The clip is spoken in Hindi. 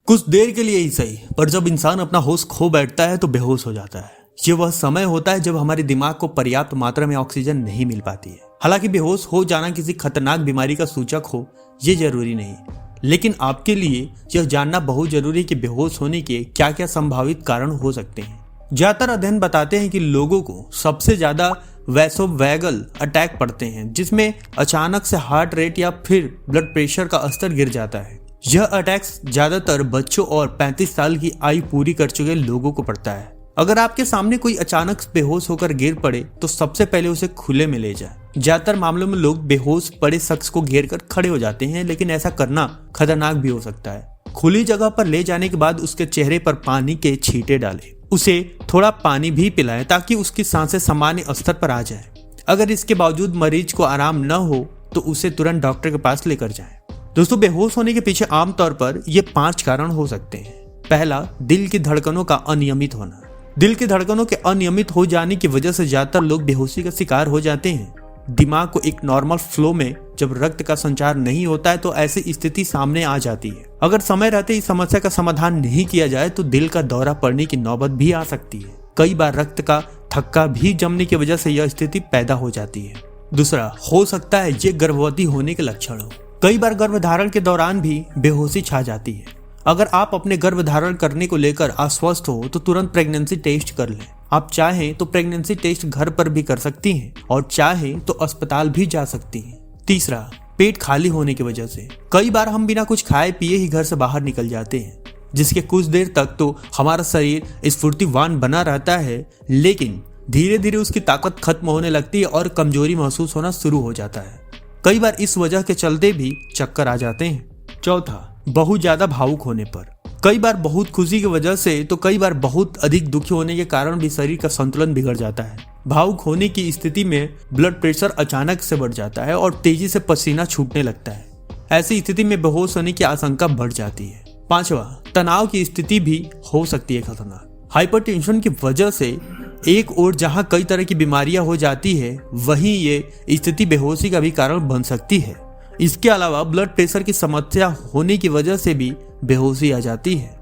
कुछ देर के लिए ही सही, पर जब इंसान अपना होश खो बैठता है तो बेहोश हो जाता है। ये वह समय होता है जब हमारे दिमाग को पर्याप्त मात्रा में ऑक्सीजन नहीं मिल पाती है। हालांकि बेहोश हो जाना किसी खतरनाक बीमारी का सूचक हो ये जरूरी नहीं, लेकिन आपके लिए यह जानना बहुत जरूरी है कि बेहोश होने के क्या क्या संभावित कारण हो सकते हैं। ज्यादातर अध्ययन बताते हैं कि लोगों को सबसे ज्यादा वैसोवैगल अटैक पड़ते हैं, जिसमें अचानक से हार्ट रेट या फिर ब्लड प्रेशर का स्तर गिर जाता है। यह अटैक्स ज्यादातर बच्चों और 35 साल की आयु पूरी कर चुके लोगों को पड़ता है। अगर आपके सामने कोई अचानक बेहोश होकर गिर पड़े तो सबसे पहले उसे खुले में ले जाए। ज्यादातर मामलों में लोग बेहोश पड़े शख्स को घेर कर खड़े हो जाते हैं, लेकिन ऐसा करना खतरनाक भी हो सकता है। खुली जगह पर ले जाने के बाद उसके चेहरे पर पानी के छींटे डालें। उसे थोड़ा पानी भी पिलाएं ताकि उसकी सांसें सामान्य स्तर पर आ जाए। अगर इसके बावजूद मरीज को आराम न हो तो उसे तुरंत डॉक्टर के पास लेकर जाएं। दोस्तों, बेहोश होने के पीछे आमतौर पर ये 5 कारण हो सकते हैं। पहला, दिल की धड़कनों का अनियमित होना। दिल की धड़कनों के अनियमित हो जाने की वजह से ज्यादातर लोग बेहोशी का शिकार हो जाते हैं। दिमाग को एक नॉर्मल फ्लो में जब रक्त का संचार नहीं होता है तो ऐसी स्थिति सामने आ जाती है। अगर समय रहते इस समस्या का समाधान नहीं किया जाए तो दिल का दौरा पड़ने की नौबत भी आ सकती है। कई बार रक्त का थक्का भी जमने की वजह से यह स्थिति पैदा हो जाती है। दूसरा, हो सकता है ये गर्भवती होने के लक्षण हो। कई बार गर्भधारण के दौरान भी बेहोशी छा जाती है। अगर आप अपने गर्भधारण करने को लेकर अस्वस्थ हो तो तुरंत प्रेगनेंसी टेस्ट कर लें। आप चाहें तो प्रेगनेंसी टेस्ट घर पर भी कर सकती हैं और चाहें तो अस्पताल भी जा सकती हैं। तीसरा, पेट खाली होने की वजह से। कई बार हम बिना कुछ खाए पिए ही घर से बाहर निकल जाते हैं, जिसके कुछ देर तक तो हमारा शरीर स्फूर्तिवान बना रहता है, लेकिन धीरे धीरे उसकी ताकत खत्म होने लगती है और कमजोरी महसूस होना शुरू हो जाता है। कई बार इस वजह के चलते भी चक्कर आ जाते हैं। चौथा, बहुत ज्यादा भावुक होने पर। कई बार बहुत खुशी की वजह से तो कई बार बहुत अधिक दुखी होने के कारण भी शरीर का संतुलन बिगड़ जाता है। भावुक होने की स्थिति में ब्लड प्रेशर अचानक से बढ़ जाता है और तेजी से पसीना छूटने लगता है। ऐसी स्थिति में बेहोश होने की आशंका बढ़ जाती है। पांचवा, तनाव की स्थिति भी हो सकती है खतरनाक। हाइपरटेंशन की वजह से एक ओर जहां कई तरह की बीमारियां हो जाती है, वहीं ये स्थिति बेहोशी का भी कारण बन सकती है। इसके अलावा ब्लड प्रेशर की समस्या होने की वजह से भी बेहोशी आ जाती है।